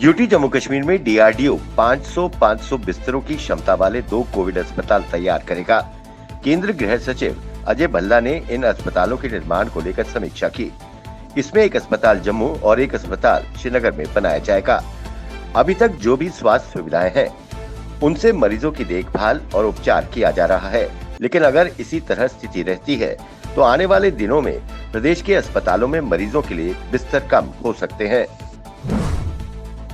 UT Jammu Kashmir में DRDO 500 बिस्तरों की क्षमता वाले 2 कोविड अस्पताल तैयार करेगा। केंद्रीय गृह सचिव अजय भल्ला ने इन अस्पतालों के निर्माण को लेकर समीक्षा की। इसमें एक अस्पताल जम्मू और एक अस्पताल श्रीनगर में बनाया जाएगा। अभी तक जो भी स्वास्थ्य सुविधाएं हैं, उनसे मरीजों की देखभाल और उपचार किया जा रहा है, लेकिन अगर इसी तरह स्थिति रहती है तो आने वाले दिनों में प्रदेश के अस्पतालों में मरीजों के लिए बिस्तर कम हो सकते हैं।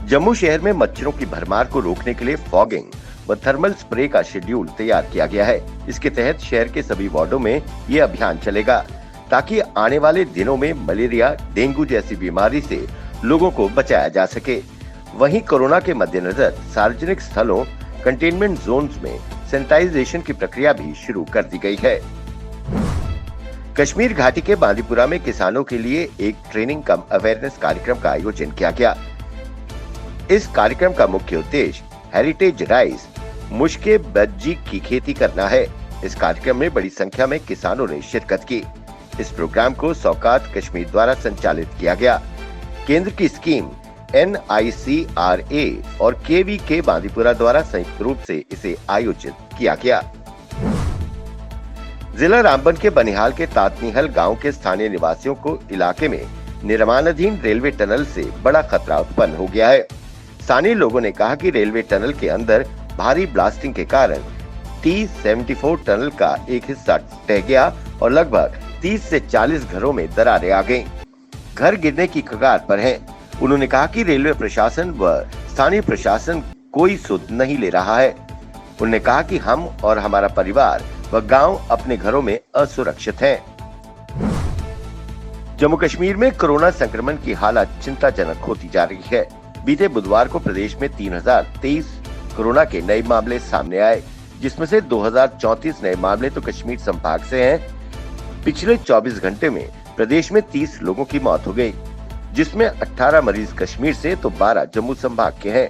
जम्मू शहर में मच्छरों की भरमार को रोकने के लिए फॉगिंग व थर्मल स्प्रे का शेड्यूल तैयार किया गया है। इसके तहत शहर के सभी वार्डों में ये अभियान चलेगा, ताकि आने वाले दिनों में मलेरिया, डेंगू जैसी बीमारी से लोगों को बचाया जा सके। वहीं कोरोना के मद्देनजर सार्वजनिक स्थलों, कंटेनमेंट जोन्स में सैनिटाइजेशन की प्रक्रिया भी शुरू कर दी गई है। कश्मीर घाटी के बांदीपुरा में किसानों के लिए एक ट्रेनिंग कम अवेयरनेस कार्यक्रम का आयोजन किया गया। इस कार्यक्रम का मुख्य उद्देश्य हेरिटेज राइस, मुश्के बज्जी की खेती करना है। इस कार्यक्रम में बड़ी संख्या में किसानों ने शिरकत की। इस प्रोग्राम को सौकात कश्मीर द्वारा संचालित किया गया। केंद्र की स्कीम NICRA और KVK बांदीपुरा द्वारा संयुक्त रूप से इसे आयोजित किया गया। जिला रामबन के बनिहाल के तातनीहल गांव के स्थानीय निवासियों को इलाके में निर्माणाधीन रेलवे टनल से बड़ा खतरा उत्पन्न हो गया है। स्थानीय लोगों ने कहा कि रेलवे टनल के अंदर भारी ब्लास्टिंग के कारण T74 टनल का एक हिस्सा ढह गया और लगभग 30 से 40 घरों में दरारें आ गईं। घर गिरने की कगार पर हैं। उन्होंने कहा कि रेलवे प्रशासन व स्थानीय प्रशासन कोई सुध नहीं ले रहा है। उन्होंने कहा कि हम और हमारा परिवार व गांव अपने घरों में असुरक्षित हैं। जम्मू कश्मीर में कोरोना संक्रमण की हालत चिंताजनक होती जा रही है। बीते बुधवार को प्रदेश में 3023 कोरोना के नए मामले सामने आए, जिसमें से 2034 नए मामले तो कश्मीर संभाग से हैं। पिछले 24 घंटे में प्रदेश में 30 लोगों की मौत हो गई, जिसमें 18 मरीज कश्मीर से तो 12 जम्मू संभाग के हैं।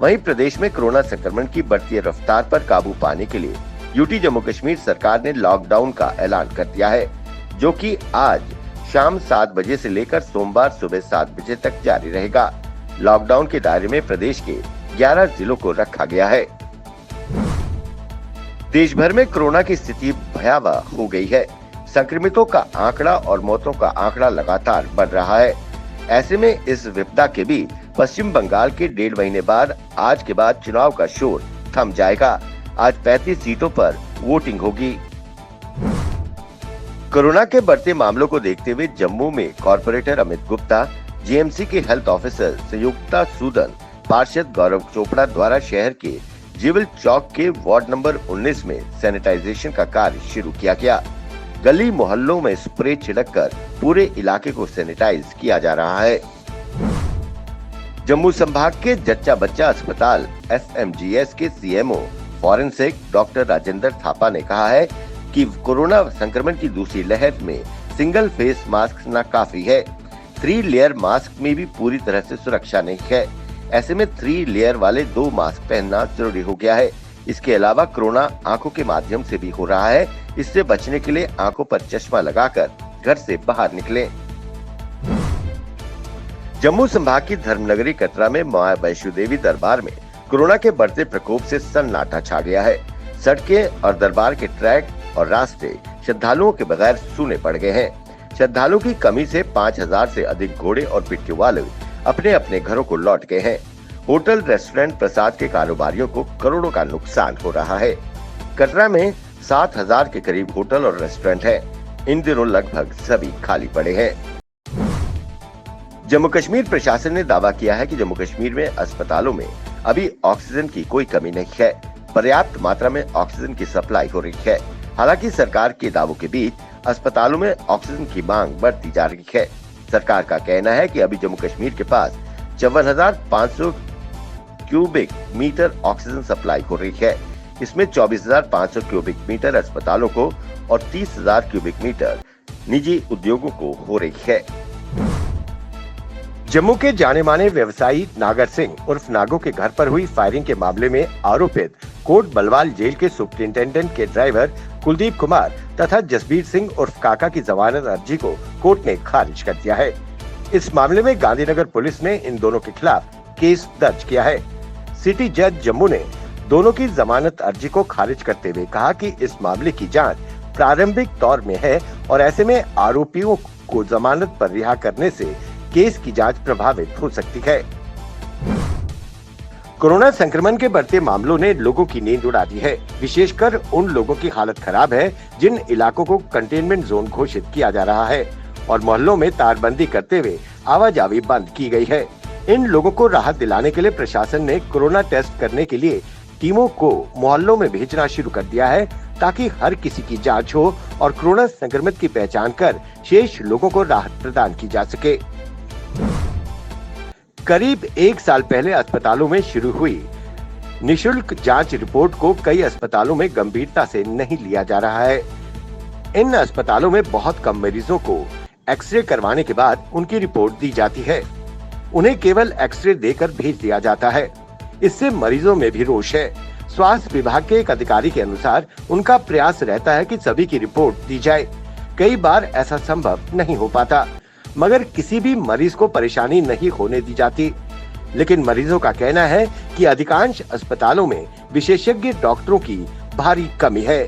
वहीं प्रदेश में कोरोना संक्रमण की बढ़ती रफ्तार पर काबू पाने के लिए यूटी जम्मू कश्मीर सरकार ने लॉकडाउन का ऐलान कर दिया है, जो कि आज शाम 7 बजे से लेकर सोमवार सुबह 7 बजे तक जारी रहेगा। लॉकडाउन के दायरे में प्रदेश के 11 जिलों को रखा गया है। देश भर में कोरोना की स्थिति भयावह हो गई है। संक्रमितों का आंकड़ा और मौतों का आंकड़ा लगातार बढ़ रहा है। ऐसे में इस विपदा के बीच पश्चिम बंगाल के 1.5 महीने बाद आज के बाद चुनाव का शोर थम जाएगा। आज 35 सीटों पर वोटिंग होगी। कोरोना के बढ़ते मामलों को देखते हुए जम्मू में कॉर्पोरेटर अमित गुप्ता, जीएमसी के हेल्थ ऑफिसर संयुक्ता सूदन, पार्षद गौरव चोपड़ा द्वारा शहर के जीवल चौक के वार्ड नंबर 19 में सैनिटाइजेशन का कार्य शुरू किया गया। गली मोहल्लों में स्प्रे छिड़ककर पूरे इलाके को सैनिटाइज किया जा रहा है। जम्मू संभाग के जच्चा बच्चा अस्पताल SMGS के CMO forensic doctor Rajendra Thapa ने कहा है कि कोरोना संक्रमण की दूसरी लहर में सिंगल फेस मास्क न काफी है। 3 लेयर मास्क में भी पूरी तरह से सुरक्षा नहीं है। ऐसे में 3 लेयर वाले 2 मास्क पहनना जरूरी हो गया है। इसके अलावा कोरोना आंखों के माध्यम से भी हो रहा है। इससे बचने के लिए आंखों पर चश्मा लगाकर घर से बाहर निकलें। जम्मू संभाग की धर्मनगरी कटरा में मां वैष्णो देवी दरबार में कोरोना के बढ़ते प्रकोप से सन्नाटा छा गया है। सड़कें और दरबार के ट्रैक और रास्ते श्रद्धालुओं के बगैर सूने पड़ गए हैं। श्रद्धालुओं की कमी से 5000 से अधिक घोड़े और पिट्ठू वाले अपने अपने घरों को लौट गए हैं। होटल, रेस्टोरेंट, प्रसाद के कारोबारियों को करोड़ों का नुकसान हो रहा है। कटरा में 7000 के करीब होटल और रेस्टोरेंट हैं। इन दिनों लगभग सभी खाली पड़े हैं। जम्मू कश्मीर प्रशासन ने दावा किया है कि जम्मू कश्मीर में अस्पतालों में अभी ऑक्सीजन की कोई कमी नहीं है। पर्याप्त मात्रा में ऑक्सीजन की सप्लाई हो रही है। हालांकि सरकार के दावों के बीच अस्पतालों में ऑक्सीजन की मांग बढ़ती जा रही है। सरकार का कहना है कि अभी जम्मू कश्मीर के पास 54,500 क्यूबिक मीटर ऑक्सीजन सप्लाई हो रही है। इसमें 24,500 क्यूबिक मीटर अस्पतालों को और 30,000 क्यूबिक मीटर निजी उद्योगों को हो रही है। जम्मू के जाने माने व्यवसायी नागर सिंह उर्फ नागो के घर पर हुई फायरिंग के मामले में आरोपित कोट बलवाल जेल के सुपरिंटेंडेंट के ड्राइवर कुलदीप कुमार तथा जसबीर सिंह उर्फ काका की जमानत अर्जी को कोर्ट ने खारिज कर दिया है। इस मामले में गांधीनगर पुलिस ने इन दोनों के खिलाफ केस दर्ज किया है। सिटी जज जम्मू ने दोनों की जमानत अर्जी को खारिज करते हुए कहा कि इस मामले की जांच प्रारंभिक दौर में है और ऐसे में आरोपियों को जमानत पर रिहा करने से केस की जांच प्रभावित हो सकती है। कोरोना संक्रमण के बढ़ते मामलों ने लोगों की नींद उड़ा दी है। विशेषकर उन लोगों की हालत खराब है जिन इलाकों को कंटेनमेंट जोन घोषित किया जा रहा है और मोहल्लों में तारबंदी करते हुए आवाजाही बंद की गई है। इन लोगों को राहत दिलाने के लिए प्रशासन ने कोरोना टेस्ट करने के लिए टीमों को मोहल्लों में भेजना शुरू कर दिया है ताकि हर किसी की जांच हो और कोरोना संक्रमित की पहचान कर शेष लोगों को राहत प्रदान की जा सके। करीब 1 साल पहले अस्पतालों में शुरू हुई निशुल्क जांच रिपोर्ट को कई अस्पतालों में गंभीरता से नहीं लिया जा रहा है। इन अस्पतालों में बहुत कम मरीजों को एक्सरे करवाने के बाद उनकी रिपोर्ट दी जाती है। उन्हें केवल एक्सरे देकर भेज दिया जाता है। इससे मरीजों में भी रोष है। स्वास्थ्य विभाग के एक अधिकारी के अनुसार उनका प्रयास रहता है कि सभी की रिपोर्ट दी जाए। कई बार ऐसा संभव नहीं हो पाता, मगर किसी भी मरीज को परेशानी नहीं होने दी जाती। लेकिन मरीजों का कहना है कि अधिकांश अस्पतालों में विशेषज्ञ डॉक्टरों की भारी कमी है।